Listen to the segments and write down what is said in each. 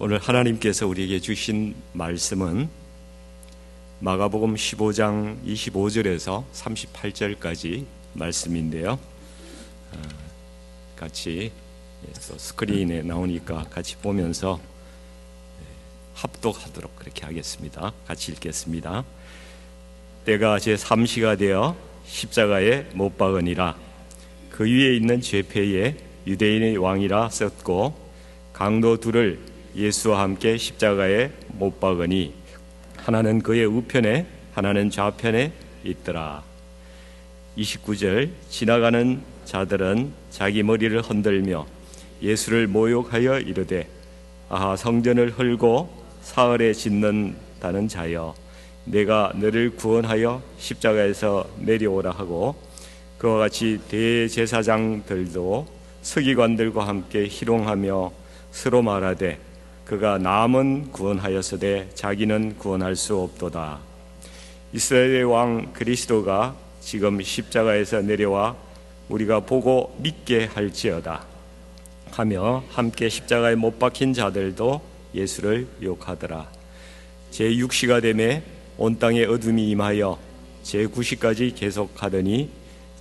오늘 하나님께서 우리에게 주신 말씀은 마가복음 15장 25절에서 38절까지 말씀인데요. 같이 스크린에 나오니까 같이 보면서 합독하도록 그렇게 하겠습니다. 같이 읽겠습니다. 때가 제3시가 되어 십자가에 못 박으니라. 그 위에 있는 죄패에 유대인의 왕이라 썼고 강도 둘을 예수와 함께 십자가에 못 박으니 하나는 그의 우편에 하나는 좌편에 있더라. 29절 지나가는 자들은 자기 머리를 흔들며 예수를 모욕하여 이르되 아하 성전을 헐고 사흘에 짓는다는 자여 내가 너를 구원하여 십자가에서 내려오라 하고 그와 같이 대제사장들도 서기관들과 함께 희롱하며 서로 말하되 그가 남은 구원하였으되 자기는 구원할 수 없도다. 이스라엘의 왕 그리스도가 지금 십자가에서 내려와 우리가 보고 믿게 할지어다 하며 함께 십자가에 못 박힌 자들도 예수를 욕하더라. 제6시가 되매 온 땅에 어둠이 임하여 제9시까지 계속하더니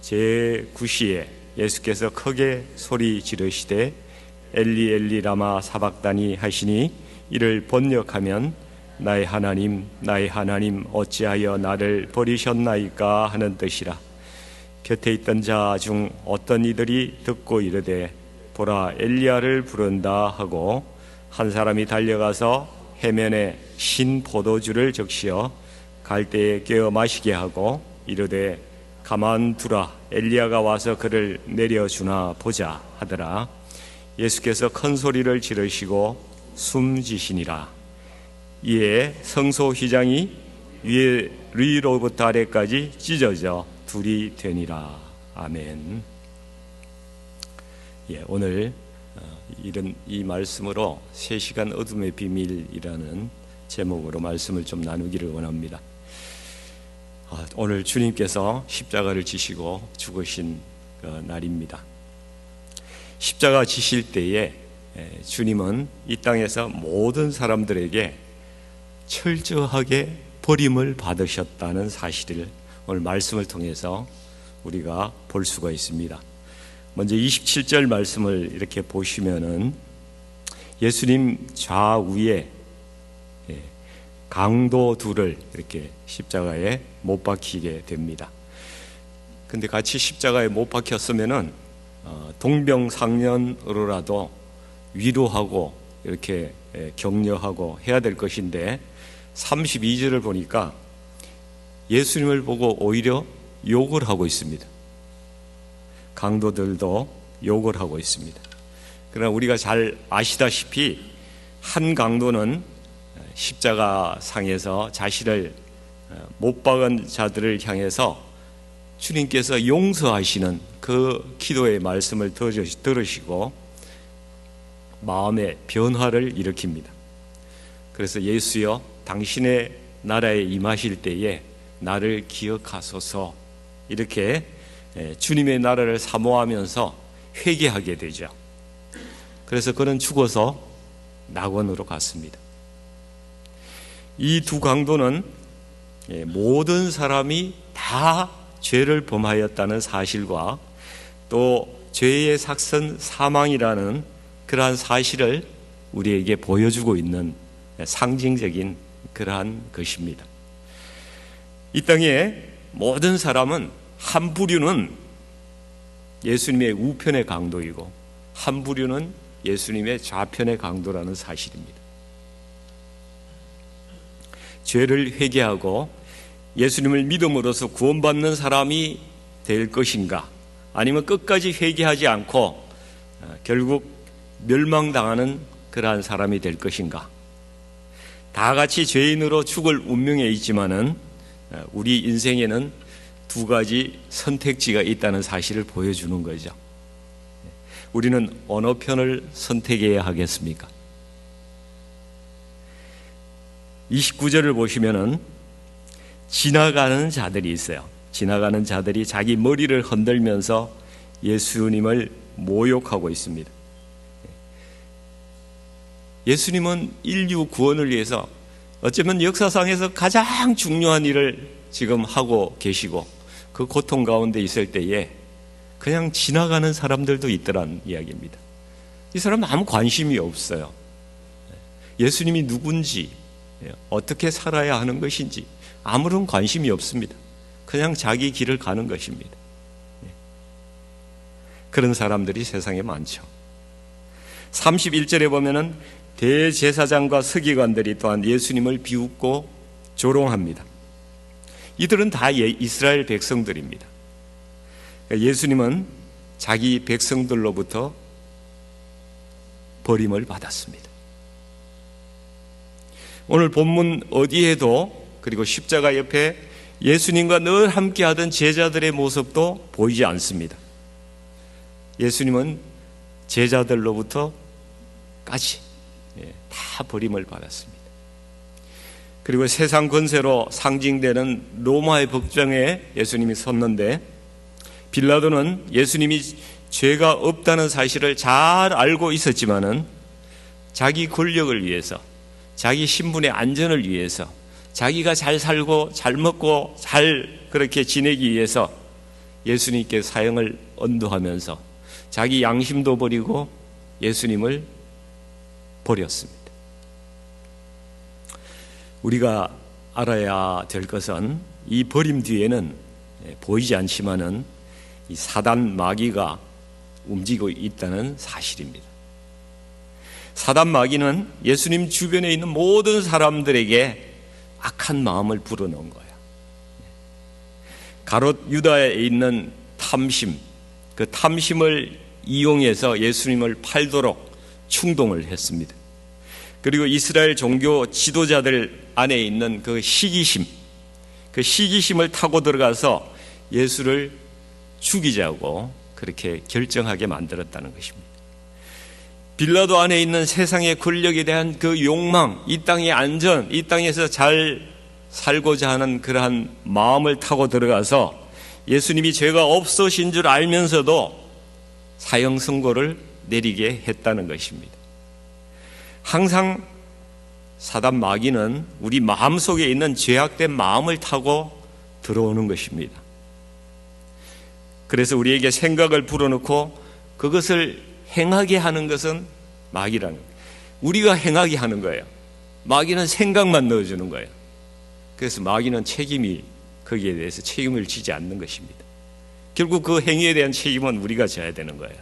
제9시에 예수께서 크게 소리 지르시되 엘리 엘리 라마 사박다니 하시니 이를 번역하면 나의 하나님 어찌하여 나를 버리셨나이까 하는 뜻이라. 곁에 있던 자 중 어떤 이들이 듣고 이르되 보라 엘리야를 부른다 하고 한 사람이 달려가서 해면에 신 포도주를 적시어 갈대에 깨어 마시게 하고 이르되 가만두라 엘리야가 와서 그를 내려주나 보자 하더라. 예수께서 큰 소리를 지르시고 숨지시니라. 이에 성소 휘장이 위로부터 아래까지 찢어져 둘이 되니라. 아멘. 오늘 이 말씀으로 3시간 어둠의 비밀이라는 제목으로 말씀을 좀 나누기를 원합니다. 오늘 주님께서 십자가를 지시고 죽으신 날입니다. 십자가 지실 때에 주님은 이 땅에서 모든 사람들에게 철저하게 버림을 받으셨다는 사실을 오늘 말씀을 통해서 우리가 볼 수가 있습니다. 먼저 27절 말씀을 이렇게 보시면은 예수님 좌우에 강도 둘을 이렇게 십자가에 못 박히게 됩니다. 근데 같이 십자가에 못 박혔으면은 동병상련으로라도 위로하고 이렇게 격려하고 해야 될 것인데 32절을 보니까 예수님을 보고 오히려 욕을 하고 있습니다. 강도들도 욕을 하고 있습니다. 그러나 우리가 잘 아시다시피 한 강도는 십자가 상에서 자신을 못 박은 자들을 향해서 주님께서 용서하시는 그 기도의 말씀을 들으시고 마음의 변화를 일으킵니다. 그래서 예수여 당신의 나라에 임하실 때에 나를 기억하소서 이렇게 주님의 나라를 사모하면서 회개하게 되죠. 그래서 그는 죽어서 낙원으로 갔습니다. 이 두 강도는 모든 사람이 다 죄를 범하였다는 사실과 또 죄의 삭선 사망이라는 그러한 사실을 우리에게 보여주고 있는 상징적인 그러한 것입니다. 이 땅에 모든 사람은 한 부류는 예수님의 우편의 강도이고 한 부류는 예수님의 좌편의 강도라는 사실입니다. 죄를 회개하고 예수님을 믿음으로써 구원받는 사람이 될 것인가 아니면 끝까지 회개하지 않고 결국 멸망당하는 그러한 사람이 될 것인가. 다 같이 죄인으로 죽을 운명에 있지만은 우리 인생에는 두 가지 선택지가 있다는 사실을 보여주는 거죠. 우리는 어느 편을 선택해야 하겠습니까? 29절을 보시면은 지나가는 자들이 있어요. 지나가는 자들이 자기 머리를 흔들면서 예수님을 모욕하고 있습니다. 예수님은 인류 구원을 위해서 어쩌면 역사상에서 가장 중요한 일을 지금 하고 계시고 그 고통 가운데 있을 때에 그냥 지나가는 사람들도 있더란 이야기입니다. 이 사람은 아무 관심이 없어요. 예수님이 누군지, 어떻게 살아야 하는 것인지 아무런 관심이 없습니다. 그냥 자기 길을 가는 것입니다. 그런 사람들이 세상에 많죠. 31절에 보면은 대제사장과 서기관들이 또한 예수님을 비웃고 조롱합니다. 이들은 다 이스라엘 백성들입니다. 예수님은 자기 백성들로부터 버림을 받았습니다. 오늘 본문 어디에도 그리고 십자가 옆에 예수님과 늘 함께하던 제자들의 모습도 보이지 않습니다. 예수님은 제자들로부터까지 다 버림을 받았습니다. 그리고 세상 권세로 상징되는 로마의 법정에 예수님이 섰는데 빌라도는 예수님이 죄가 없다는 사실을 잘 알고 있었지만은 자기 권력을 위해서, 자기 신분의 안전을 위해서, 자기가 잘 살고 잘 먹고 잘 그렇게 지내기 위해서 예수님께 사형을 언도하면서 자기 양심도 버리고 예수님을 버렸습니다. 우리가 알아야 될 것은 이 버림 뒤에는 보이지 않지만은 이 사단 마귀가 움직이고 있다는 사실입니다. 사단 마귀는 예수님 주변에 있는 모든 사람들에게 악한 마음을 불어넣은 거예요. 가롯 유다에 있는 탐심, 그 탐심을 이용해서 예수님을 팔도록 충동을 했습니다. 그리고 이스라엘 종교 지도자들 안에 있는 그 시기심, 그 시기심을 타고 들어가서 예수를 죽이자고 그렇게 결정하게 만들었다는 것입니다. 빌라도 안에 있는 세상의 권력에 대한 그 욕망, 이 땅의 안전, 이 땅에서 잘 살고자 하는 그러한 마음을 타고 들어가서 예수님이 죄가 없으신 줄 알면서도 사형 선고를 내리게 했다는 것입니다. 항상 사단 마귀는 우리 마음속에 있는 죄악된 마음을 타고 들어오는 것입니다. 그래서 우리에게 생각을 불어넣고 그것을 행하게 하는 것은 마귀라는 거예요. 우리가 행하게 하는 거예요. 마귀는 생각만 넣어주는 거예요. 그래서 마귀는 거기에 대해서 책임을 지지 않는 것입니다. 결국 그 행위에 대한 책임은 우리가 져야 되는 거예요.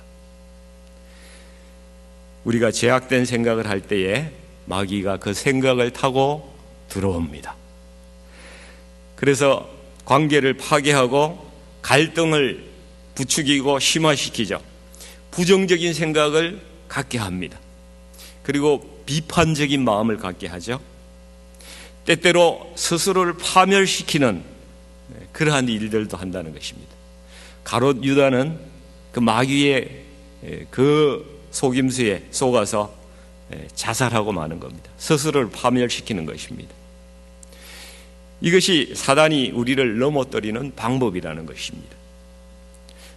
우리가 죄악된 생각을 할 때에 마귀가 그 생각을 타고 들어옵니다. 그래서 관계를 파괴하고 갈등을 부추기고 심화시키죠. 부정적인 생각을 갖게 합니다. 그리고 비판적인 마음을 갖게 하죠. 때때로 스스로를 파멸시키는 그러한 일들도 한다는 것입니다. 가롯 유다는 그 마귀의 그 속임수에 속아서 자살하고 마는 겁니다. 스스로를 파멸시키는 것입니다. 이것이 사단이 우리를 넘어뜨리는 방법이라는 것입니다.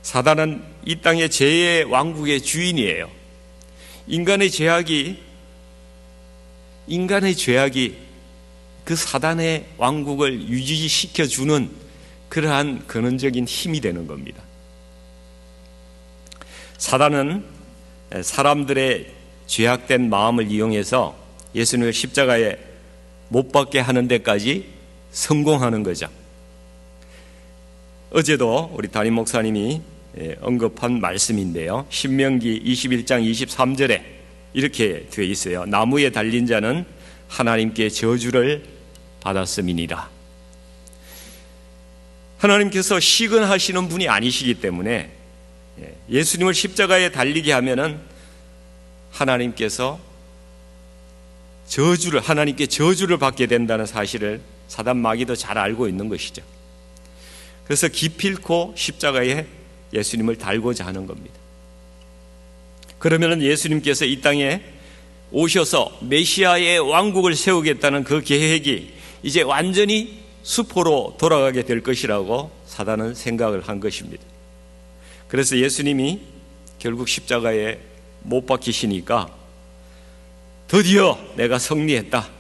사단은 이 땅의 죄의 왕국의 주인이에요. 인간의 죄악이 그 사단의 왕국을 유지시켜주는 그러한 근원적인 힘이 되는 겁니다. 사단은 사람들의 죄악된 마음을 이용해서 예수님을 십자가에 못 박게 하는 데까지 성공하는 거죠. 어제도 우리 담임 목사님이 언급한 말씀인데요. 신명기 21장 23절에 이렇게 되어 있어요. 나무에 달린 자는 하나님께 저주를 받았음이니라. 하나님께서 시근하시는 분이 아니시기 때문에 예수님을 십자가에 달리게 하면은 하나님께 저주를 받게 된다는 사실을 사단 마귀도 잘 알고 있는 것이죠. 그래서 기필코 십자가에 예수님을 달고자 하는 겁니다. 그러면은 예수님께서 이 땅에 오셔서 메시아의 왕국을 세우겠다는 그 계획이 이제 완전히 수포로 돌아가게 될 것이라고 사단은 생각을 한 것입니다. 그래서 예수님이 결국 십자가에 못 박히시니까 드디어 내가 승리했다.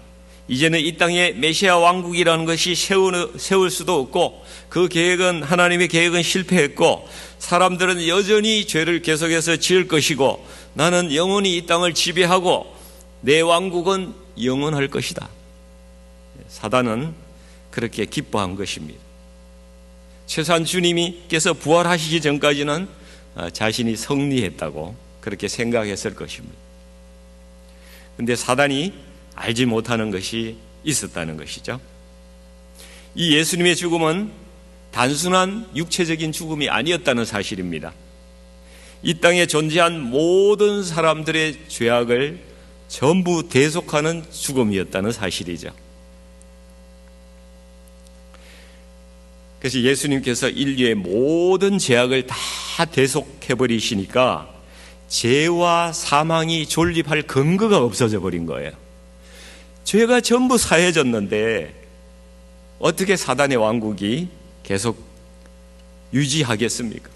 이제는 이 땅에 메시아 왕국이라는 것이 세울 수도 없고 그 계획은 하나님의 계획은 실패했고 사람들은 여전히 죄를 계속해서 지을 것이고 나는 영원히 이 땅을 지배하고 내 왕국은 영원할 것이다. 사단은 그렇게 기뻐한 것입니다. 최소한 주님께서 부활하시기 전까지는 자신이 승리했다고 그렇게 생각했을 것입니다. 그런데 사단이 알지 못하는 것이 있었다는 것이죠. 이 예수님의 죽음은 단순한 육체적인 죽음이 아니었다는 사실입니다. 이 땅에 존재한 모든 사람들의 죄악을 전부 대속하는 죽음이었다는 사실이죠. 그래서 예수님께서 인류의 모든 죄악을 다 대속해버리시니까 죄와 사망이 존립할 근거가 없어져 버린 거예요. 죄가 전부 사해졌는데 어떻게 사단의 왕국이 계속 유지하겠습니까?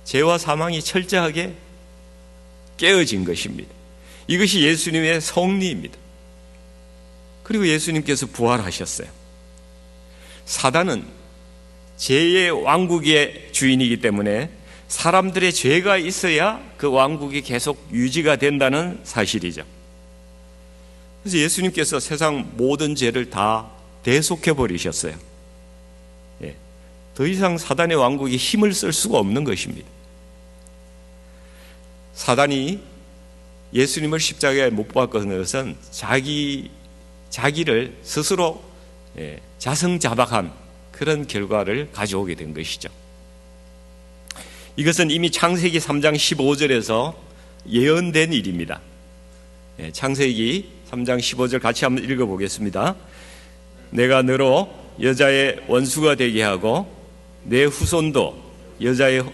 죄와 사망이 철저하게 깨어진 것입니다. 이것이 예수님의 승리입니다. 그리고 예수님께서 부활하셨어요. 사단은 죄의 왕국의 주인이기 때문에 사람들의 죄가 있어야 그 왕국이 계속 유지가 된다는 사실이죠. 그래서 예수님께서 세상 모든 죄를 다 대속해 버리셨어요. 더 이상 사단의 왕국이 힘을 쓸 수가 없는 것입니다. 사단이 예수님을 십자가에 못 박은 것은 자기를 스스로 자성자박한 그런 결과를 가져오게 된 것이죠. 이것은 이미 창세기 3장 15절에서 예언된 일입니다. 창세기 3장 15절 같이 한번 읽어보겠습니다. 내가 너로 여자의 원수가 되게 하고 내 후손도 여자의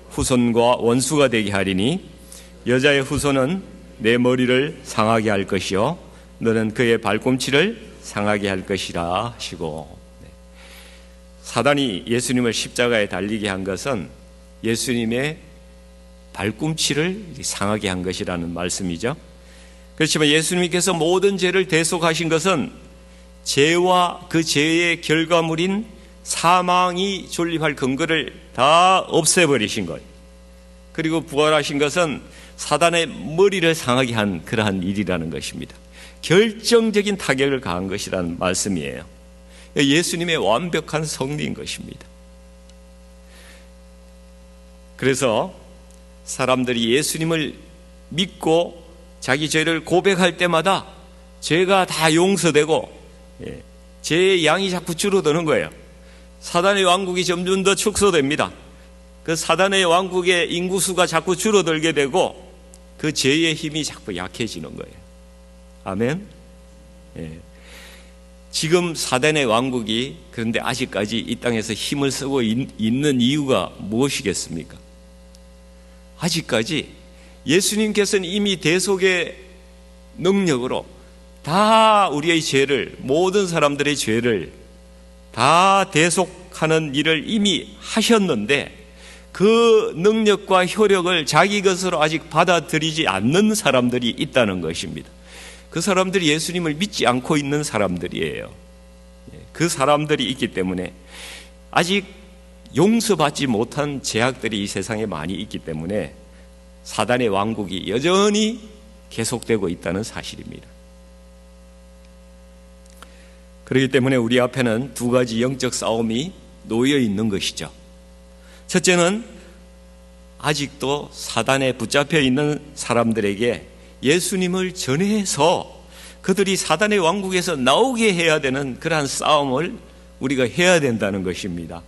후손과 원수가 되게 하리니 여자의 후손은 내 머리를 상하게 할 것이요 너는 그의 발꿈치를 상하게 할 것이라 하시고, 사단이 예수님을 십자가에 달리게 한 것은 예수님의 발꿈치를 상하게 한 것이라는 말씀이죠. 그렇지만 예수님께서 모든 죄를 대속하신 것은 죄와 그 죄의 결과물인 사망이 존립할 근거를 다 없애버리신 것. 그리고 부활하신 것은 사단의 머리를 상하게 한 그러한 일이라는 것입니다. 결정적인 타격을 가한 것이라는 말씀이에요. 예수님의 완벽한 승리인 것입니다. 그래서 사람들이 예수님을 믿고 자기 죄를 고백할 때마다 죄가 다 용서되고 죄의 양이 자꾸 줄어드는 거예요. 사단의 왕국이 점점 더 축소됩니다. 그 사단의 왕국의 인구수가 자꾸 줄어들게 되고 그 죄의 힘이 자꾸 약해지는 거예요. 아멘. 지금 사단의 왕국이 그런데 아직까지 이 땅에서 힘을 쓰고 있는 이유가 무엇이겠습니까? 아직까지 예수님께서는 이미 대속의 능력으로 다 우리의 죄를, 모든 사람들의 죄를 다 대속하는 일을 이미 하셨는데 그 능력과 효력을 자기 것으로 아직 받아들이지 않는 사람들이 있다는 것입니다. 그 사람들이 예수님을 믿지 않고 있는 사람들이에요. 그 사람들이 있기 때문에 아직 용서받지 못한 죄악들이 이 세상에 많이 있기 때문에 사단의 왕국이 여전히 계속되고 있다는 사실입니다. 그렇기 때문에 우리 앞에는 두 가지 영적 싸움이 놓여 있는 것이죠. 첫째는 아직도 사단에 붙잡혀 있는 사람들에게 예수님을 전해서 그들이 사단의 왕국에서 나오게 해야 되는 그러한 싸움을 우리가 해야 된다는 것입니다.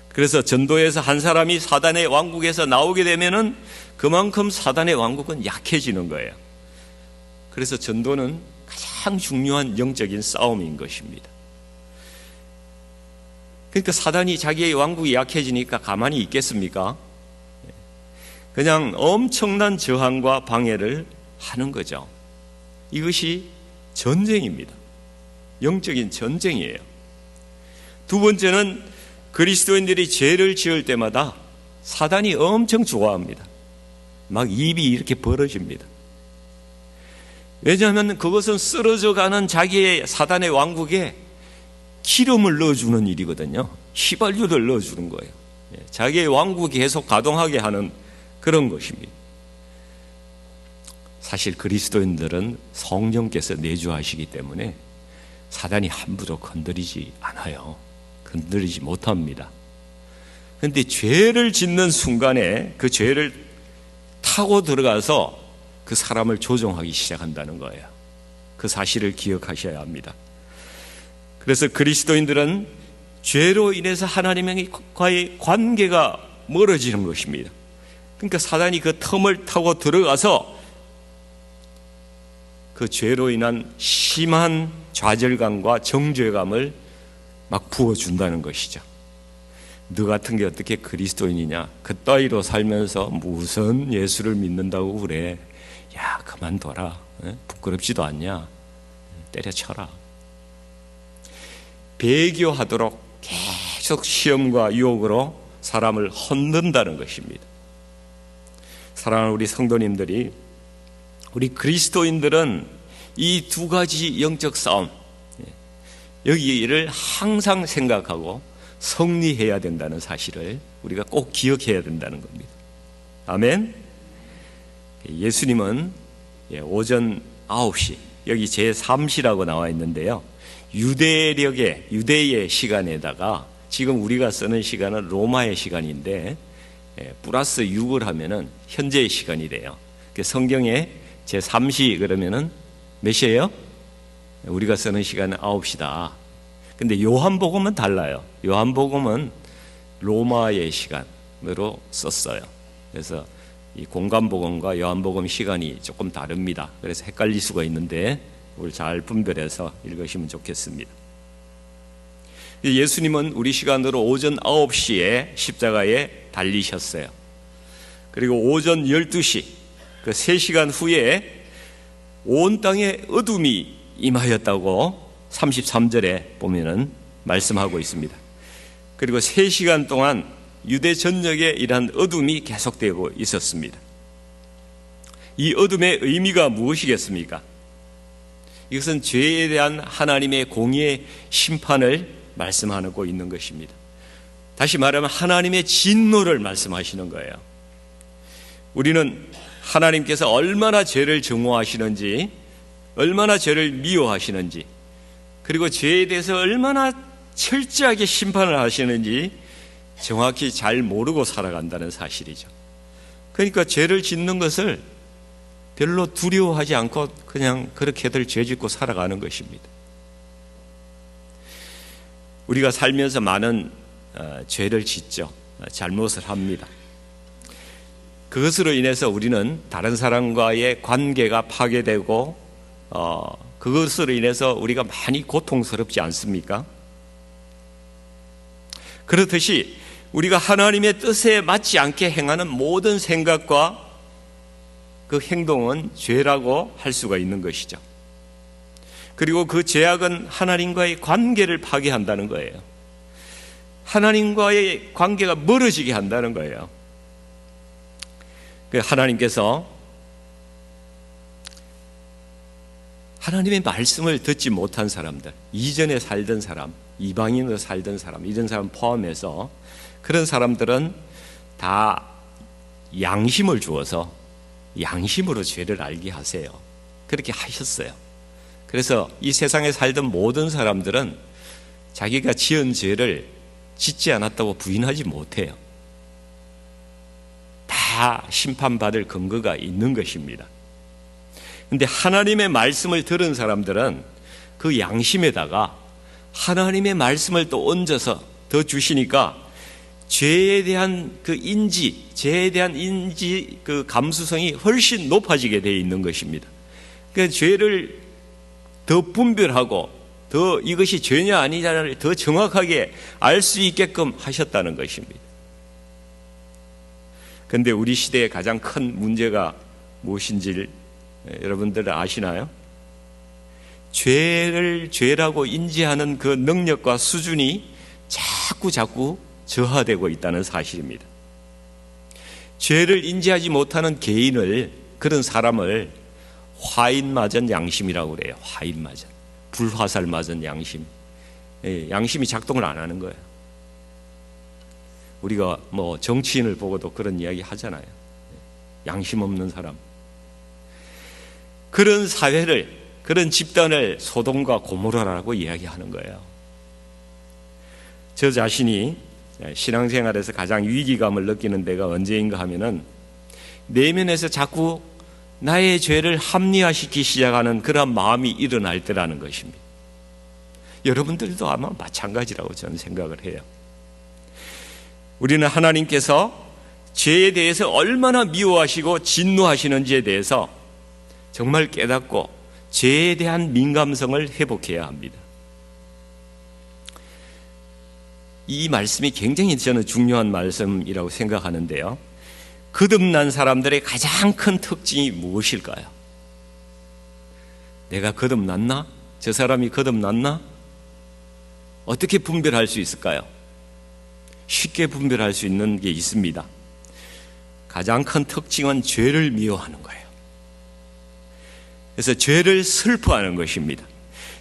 그래서 전도에서 한 사람이 사단의 왕국에서 나오게 되면은 그만큼 사단의 왕국은 약해지는 거예요. 그래서 전도는 가장 중요한 영적인 싸움인 것입니다. 그러니까 사단이 자기의 왕국이 약해지니까 가만히 있겠습니까? 그냥 엄청난 저항과 방해를 하는 거죠. 이것이 전쟁입니다. 영적인 전쟁이에요. 두 번째는 그리스도인들이 죄를 지을 때마다 사단이 엄청 좋아합니다. 막 입이 이렇게 벌어집니다. 왜냐하면 그것은 쓰러져가는 자기의 사단의 왕국에 기름을 넣어주는 일이거든요. 휘발유를 넣어주는 거예요. 자기의 왕국이 계속 가동하게 하는 그런 것입니다. 사실 그리스도인들은 성령께서 내주하시기 때문에 사단이 함부로 건드리지 않아요. 건드리지 못합니다. 그런데 죄를 짓는 순간에 그 죄를 타고 들어가서 그 사람을 조종하기 시작한다는 거예요. 그 사실을 기억하셔야 합니다. 그래서 그리스도인들은 죄로 인해서 하나님과의 관계가 멀어지는 것입니다. 그러니까 사단이 그 틈을 타고 들어가서 그 죄로 인한 심한 좌절감과 정죄감을 막 부어준다는 것이죠. 너 같은 게 어떻게 그리스도인이냐? 그 따위로 살면서 무슨 예수를 믿는다고 그래? 야, 그만둬라. 부끄럽지도 않냐? 때려쳐라. 배교하도록 계속 시험과 유혹으로 사람을 흔든다는 것입니다. 사랑하는 우리 성도님들이, 우리 그리스도인들은 이 두 가지 영적 싸움, 여기를 항상 생각하고 승리해야 된다는 사실을 우리가 꼭 기억해야 된다는 겁니다. 아멘. 예수님은 오전 9시, 여기 제3시라고 나와 있는데요, 유대의 시간에다가 지금 우리가 쓰는 시간은 로마의 시간인데 플러스 6을 하면은 현재의 시간이 돼요. 성경에 제3시 그러면은 몇 시예요? 우리가 쓰는 시간은 9시다. 근데 요한복음은 달라요. 요한복음은 로마의 시간으로 썼어요. 그래서 이 공간복음과 요한복음 시간이 조금 다릅니다. 그래서 헷갈릴 수가 있는데 우리 잘 분별해서 읽으시면 좋겠습니다. 예수님은 우리 시간으로 오전 9시에 십자가에 달리셨어요. 그리고 오전 12시, 그 3시간 후에 온 땅에 어둠이 임하였다고 33절에 보면은 말씀하고 있습니다. 그리고 3시간 동안 유대 전역에 이러한 어둠이 계속되고 있었습니다. 이 어둠의 의미가 무엇이겠습니까? 이것은 죄에 대한 하나님의 공의의 심판을 말씀하고 있는 것입니다. 다시 말하면 하나님의 진노를 말씀하시는 거예요. 우리는 하나님께서 얼마나 죄를 증오하시는지, 얼마나 죄를 미워하시는지, 그리고 죄에 대해서 얼마나 철저하게 심판을 하시는지 정확히 잘 모르고 살아간다는 사실이죠. 그러니까 죄를 짓는 것을 별로 두려워하지 않고 그냥 그렇게들 죄 짓고 살아가는 것입니다. 우리가 살면서 많은 죄를 짓죠. 잘못을 합니다. 그것으로 인해서 우리는 다른 사람과의 관계가 파괴되고 그것으로 인해서 우리가 많이 고통스럽지 않습니까? 그렇듯이 우리가 하나님의 뜻에 맞지 않게 행하는 모든 생각과 그 행동은 죄라고 할 수가 있는 것이죠. 그리고 그 죄악은 하나님과의 관계를 파괴한다는 거예요. 하나님과의 관계가 멀어지게 한다는 거예요. 하나님께서 하나님의 말씀을 듣지 못한 사람들, 이전에 살던 사람, 이방인으로 살던 사람, 이런 사람 포함해서 그런 사람들은 다 양심을 주어서 양심으로 죄를 알게 하세요. 그렇게 하셨어요. 그래서 이 세상에 살던 모든 사람들은 자기가 지은 죄를 짓지 않았다고 부인하지 못해요. 다 심판받을 근거가 있는 것입니다. 그런데 하나님의 말씀을 들은 사람들은 그 양심에다가 하나님의 말씀을 또 얹어서 더 주시니까 죄에 대한 그 인지, 죄에 대한 인지 그 감수성이 훨씬 높아지게 되어 있는 것입니다. 그러니까 죄를 더 분별하고 더 이것이 죄냐 아니냐를 더 정확하게 알 수 있게끔 하셨다는 것입니다. 그런데 우리 시대의 가장 큰 문제가 무엇인지 여러분들 아시나요? 죄를 죄라고 인지하는 그 능력과 수준이 자꾸 저하되고 있다는 사실입니다. 죄를 인지하지 못하는 개인을, 그런 사람을 화인 맞은 양심이라고 그래요. 화인 맞은, 불화살 맞은 양심. 양심이 작동을 안 하는 거예요. 우리가 뭐 정치인을 보고도 그런 이야기 하잖아요. 양심 없는 사람. 그런 사회를, 그런 집단을 소돔과 고모라라고 이야기하는 거예요. 저 자신이 신앙생활에서 가장 위기감을 느끼는 데가 언제인가 하면은 내면에서 자꾸 나의 죄를 합리화시키기 시작하는 그런 마음이 일어날 때라는 것입니다. 여러분들도 아마 마찬가지라고 저는 생각을 해요. 우리는 하나님께서 죄에 대해서 얼마나 미워하시고 진노하시는지에 대해서 정말 깨닫고 죄에 대한 민감성을 회복해야 합니다. 이 말씀이 굉장히 저는 중요한 말씀이라고 생각하는데요. 거듭난 사람들의 가장 큰 특징이 무엇일까요? 내가 거듭났나? 저 사람이 거듭났나? 어떻게 분별할 수 있을까요? 쉽게 분별할 수 있는 게 있습니다. 가장 큰 특징은 죄를 미워하는 거예요. 그래서 죄를 슬퍼하는 것입니다.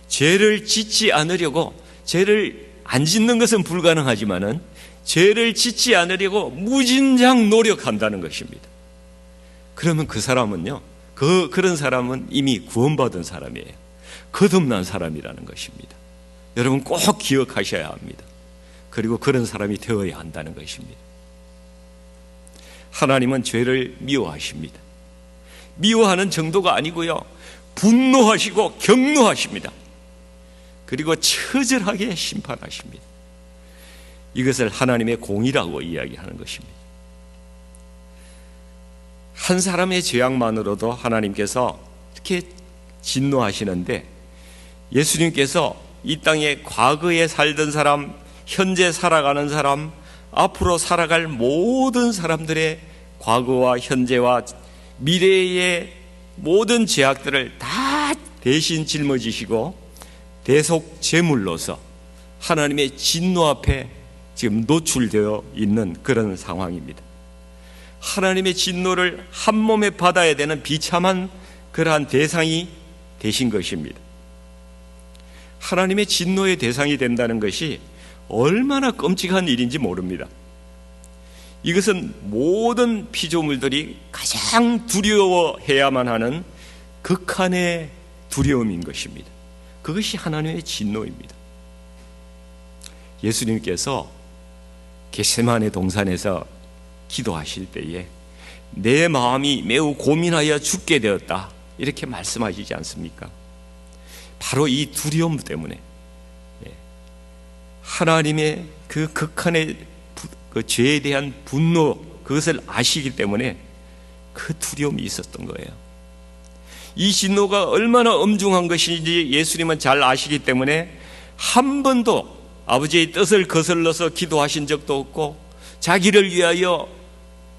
죄를 짓지 않으려고, 죄를 안 짓는 것은 불가능하지만은 죄를 짓지 않으려고 무진장 노력한다는 것입니다. 그러면 그 사람은요, 그런 사람은 이미 구원받은 사람이에요. 거듭난 사람이라는 것입니다. 여러분 꼭 기억하셔야 합니다. 그리고 그런 사람이 되어야 한다는 것입니다. 하나님은 죄를 미워하십니다. 미워하는 정도가 아니고요, 분노하시고 격노하십니다. 그리고 처절하게 심판하십니다. 이것을 하나님의 공의라고 이야기하는 것입니다. 한 사람의 죄악만으로도 하나님께서 이렇게 진노하시는데, 예수님께서 이 땅에 과거에 살던 사람, 현재 살아가는 사람, 앞으로 살아갈 모든 사람들의 과거와 현재와 미래의 모든 죄악들을 다 대신 짊어지시고 대속 제물로서 하나님의 진노 앞에 지금 노출되어 있는 그런 상황입니다. 하나님의 진노를 한 몸에 받아야 되는 비참한 그러한 대상이 되신 것입니다. 하나님의 진노의 대상이 된다는 것이 얼마나 끔찍한 일인지 모릅니다. 이것은 모든 피조물들이 가장 두려워해야만 하는 극한의 두려움인 것입니다. 그것이 하나님의 진노입니다. 예수님께서 겟세마네 동산에서 기도하실 때에 내 마음이 매우 고민하여 죽게 되었다, 이렇게 말씀하시지 않습니까? 바로 이 두려움 때문에, 하나님의 그 극한의 그 죄에 대한 분노, 그것을 아시기 때문에 그 두려움이 있었던 거예요. 이 진노가 얼마나 엄중한 것인지 예수님은 잘 아시기 때문에 한 번도 아버지의 뜻을 거슬러서 기도하신 적도 없고 자기를 위하여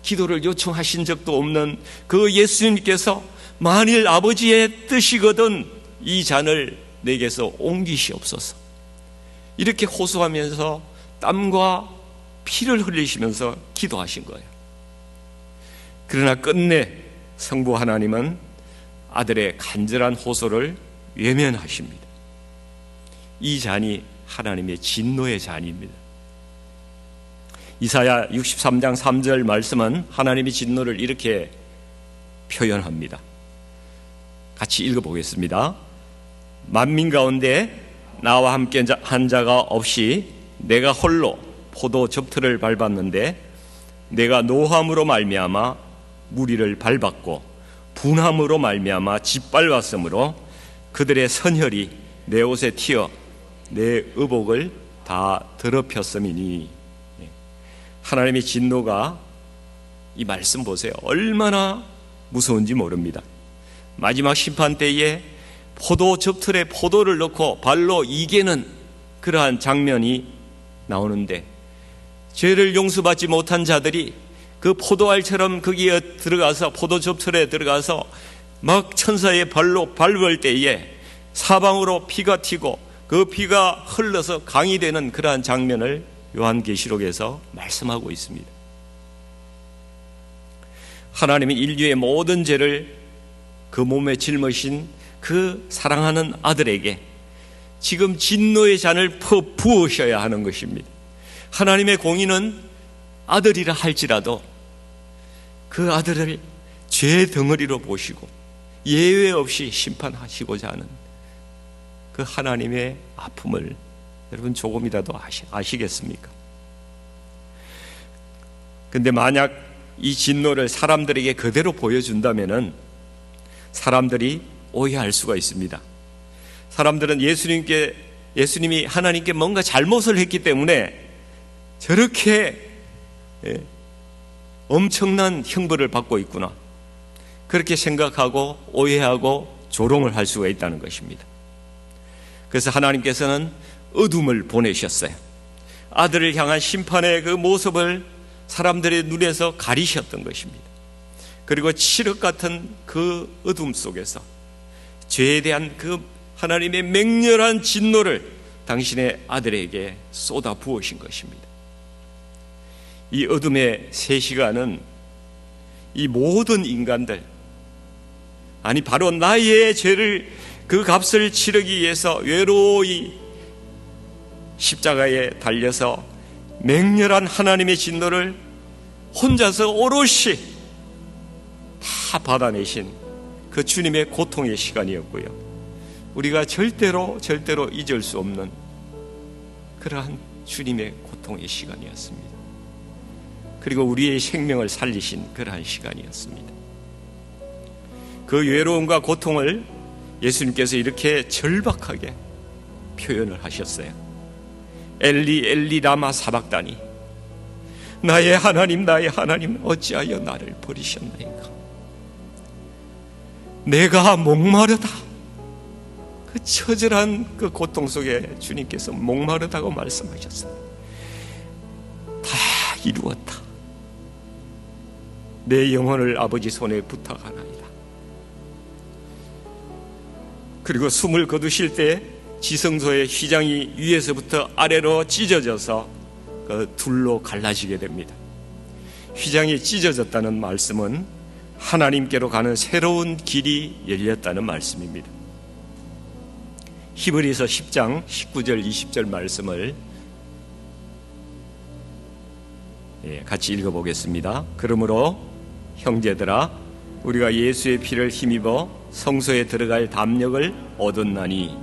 기도를 요청하신 적도 없는 그 예수님께서 만일 아버지의 뜻이거든 이 잔을 내게서 옮기시옵소서, 이렇게 호소하면서 땀과 피를 흘리시면서 기도하신 거예요. 그러나 끝내 성부 하나님은 아들의 간절한 호소를 외면하십니다. 이 잔이 하나님의 진노의 잔입니다. 이사야 63장 3절 말씀은 하나님의 진노를 이렇게 표현합니다. 같이 읽어보겠습니다. 만민 가운데 나와 함께 한 자가 없이 내가 홀로 포도 접트를 밟았는데 내가 노함으로 말미암아 무리를 밟았고 분함으로 말미암아 짓밟았으므로 그들의 선혈이 내 옷에 튀어 내 의복을 다 더럽혔음이니. 하나님의 진노가, 이 말씀 보세요, 얼마나 무서운지 모릅니다. 마지막 심판 때에 포도 접틀에 포도를 넣고 발로 이기는 그러한 장면이 나오는데, 죄를 용서받지 못한 자들이 그 포도알처럼 거기에 들어가서, 포도 접틀에 들어가서 막 천사의 발로 밟을 때에 사방으로 피가 튀고 그 피가 흘러서 강이 되는 그러한 장면을 요한계시록에서 말씀하고 있습니다. 하나님은 인류의 모든 죄를 그 몸에 짊어진 그 사랑하는 아들에게 지금 진노의 잔을 부으셔야 하는 것입니다. 하나님의 공의는 아들이라 할지라도 그 아들을 죄 덩어리로 보시고 예외 없이 심판하시고자 하는 그 하나님의 아픔을 여러분 조금이라도 아시겠습니까? 근데 만약 이 진노를 사람들에게 그대로 보여준다면은 사람들이 오해할 수가 있습니다. 사람들은 예수님이 하나님께 뭔가 잘못을 했기 때문에 저렇게 엄청난 형벌을 받고 있구나, 그렇게 생각하고 오해하고 조롱을 할 수가 있다는 것입니다. 그래서 하나님께서는 어둠을 보내셨어요. 아들을 향한 심판의 그 모습을 사람들의 눈에서 가리셨던 것입니다. 그리고 칠흑 같은 그 어둠 속에서 죄에 대한 그 하나님의 맹렬한 진노를 당신의 아들에게 쏟아 부으신 것입니다. 이 어둠의 새 시간은 이 모든 인간들, 아니 바로 나의 죄를 그 값을 치르기 위해서 외로이 십자가에 달려서 맹렬한 하나님의 진노를 혼자서 오롯이 다 받아내신 그 주님의 고통의 시간이었고요, 우리가 절대로 잊을 수 없는 그러한 주님의 고통의 시간이었습니다. 그리고 우리의 생명을 살리신 그러한 시간이었습니다. 그 외로움과 고통을 예수님께서 이렇게 절박하게 표현을 하셨어요. 엘리 엘리 라마 사박다니, 나의 하나님 어찌하여 나를 버리셨나이까. 내가 목마르다. 그 처절한 그 고통 속에 주님께서 목마르다고 말씀하셨어요. 다 이루었다. 내 영혼을 아버지 손에 부탁하나이다. 그리고 숨을 거두실 때 지성소의 휘장이 위에서부터 아래로 찢어져서 그 둘로 갈라지게 됩니다. 휘장이 찢어졌다는 말씀은 하나님께로 가는 새로운 길이 열렸다는 말씀입니다. 히브리서 10장 19절 20절 말씀을 같이 읽어보겠습니다. 그러므로 형제들아, 우리가 예수의 피를 힘입어 성소에 들어갈 담력을 얻었나니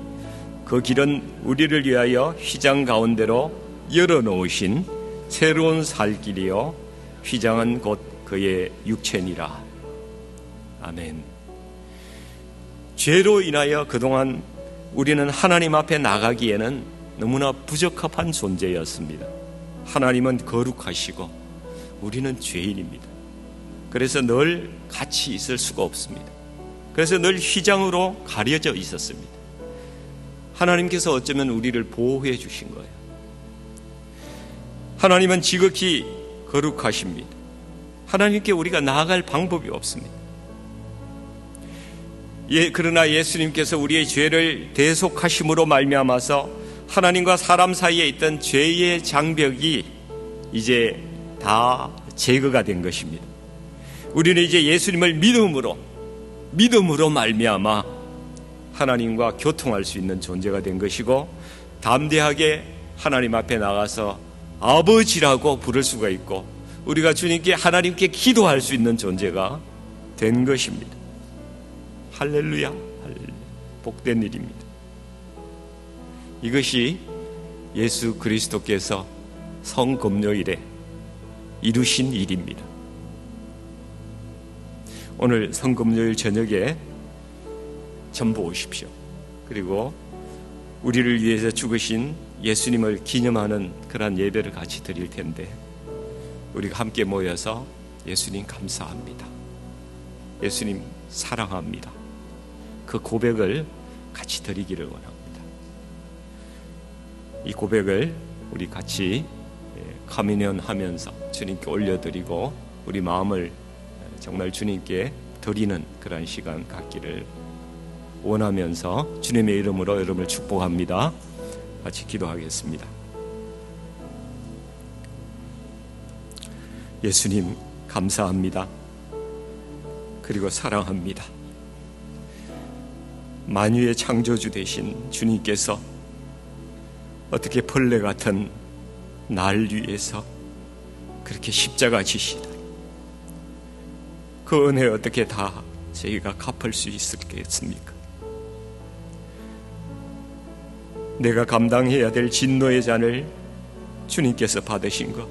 그 길은 우리를 위하여 휘장 가운데로 열어놓으신 새로운 살 길이요 휘장은 곧 그의 육체니라. 아멘. 죄로 인하여 그동안 우리는 하나님 앞에 나가기에는 너무나 부적합한 존재였습니다. 하나님은 거룩하시고 우리는 죄인입니다. 그래서 늘 같이 있을 수가 없습니다. 그래서 늘 휘장으로 가려져 있었습니다. 하나님께서 어쩌면 우리를 보호해 주신 거예요. 하나님은 지극히 거룩하십니다. 하나님께 우리가 나아갈 방법이 없습니다. 그러나 예수님께서 우리의 죄를 대속하심으로 말미암아서 하나님과 사람 사이에 있던 죄의 장벽이 이제 다 제거가 된 것입니다. 우리는 이제 예수님을 믿음으로 말미암아 하나님과 교통할 수 있는 존재가 된 것이고, 담대하게 하나님 앞에 나가서 아버지라고 부를 수가 있고, 우리가 주님께 하나님께 기도할 수 있는 존재가 된 것입니다. 할렐루야, 할렐루야. 복된 일입니다. 이것이 예수 그리스도께서 성금요일에 이루신 일입니다. 오늘 성금요일 저녁에 전부 오십시오. 그리고 우리를 위해서 죽으신 예수님을 기념하는 그런 예배를 같이 드릴 텐데, 우리가 함께 모여서 예수님 감사합니다, 예수님 사랑합니다, 그 고백을 같이 드리기를 원합니다. 이 고백을 우리 같이 커뮤니언 하면서 주님께 올려드리고 우리 마음을 정말 주님께 드리는 그런 시간 갖기를 원하면서 주님의 이름으로 여러분을 축복합니다. 같이 기도하겠습니다. 예수님 감사합니다. 그리고 사랑합니다. 만유의 창조주 되신 주님께서 어떻게 벌레 같은 날 위해서 그렇게 십자가 지시다. 그 은혜 어떻게 다 저희가 갚을 수 있었겠습니까? 내가 감당해야 될 진노의 잔을 주님께서 받으신 것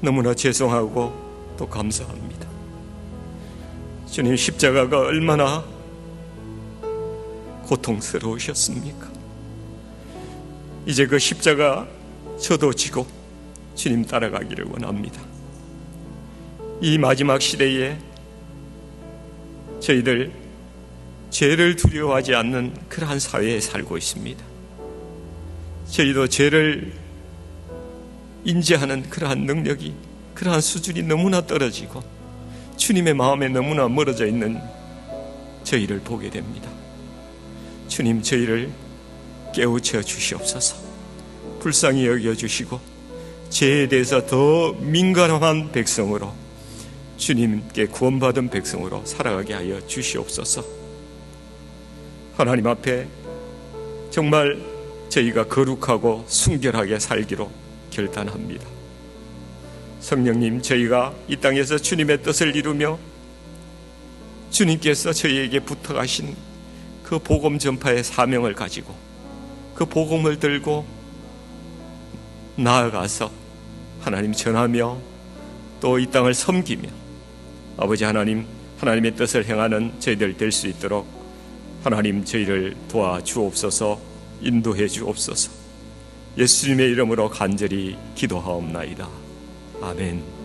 너무나 죄송하고 또 감사합니다. 주님 십자가가 얼마나 고통스러우셨습니까? 이제 그 십자가 저도 지고 주님 따라가기를 원합니다. 이 마지막 시대에 저희들 죄를 두려워하지 않는 그러한 사회에 살고 있습니다. 저희도 죄를 인지하는 그러한 능력이, 그러한 수준이 너무나 떨어지고 주님의 마음에 너무나 멀어져 있는 저희를 보게 됩니다. 주님, 저희를 깨우쳐 주시옵소서. 불쌍히 여겨주시고 죄에 대해서 더 민감한 백성으로, 주님께 구원받은 백성으로 살아가게 하여 주시옵소서. 하나님 앞에 정말 저희가 거룩하고 순결하게 살기로 결단합니다. 성령님, 저희가 이 땅에서 주님의 뜻을 이루며 주님께서 저희에게 부탁하신 그 복음 전파의 사명을 가지고 그 복음을 들고 나아가서 하나님 전하며 또 이 땅을 섬기며 아버지 하나님, 하나님의 뜻을 행하는 저희들 될 수 있도록 하나님 저희를 도와주옵소서, 인도해 주옵소서. 예수님의 이름으로 간절히 기도하옵나이다. 아멘.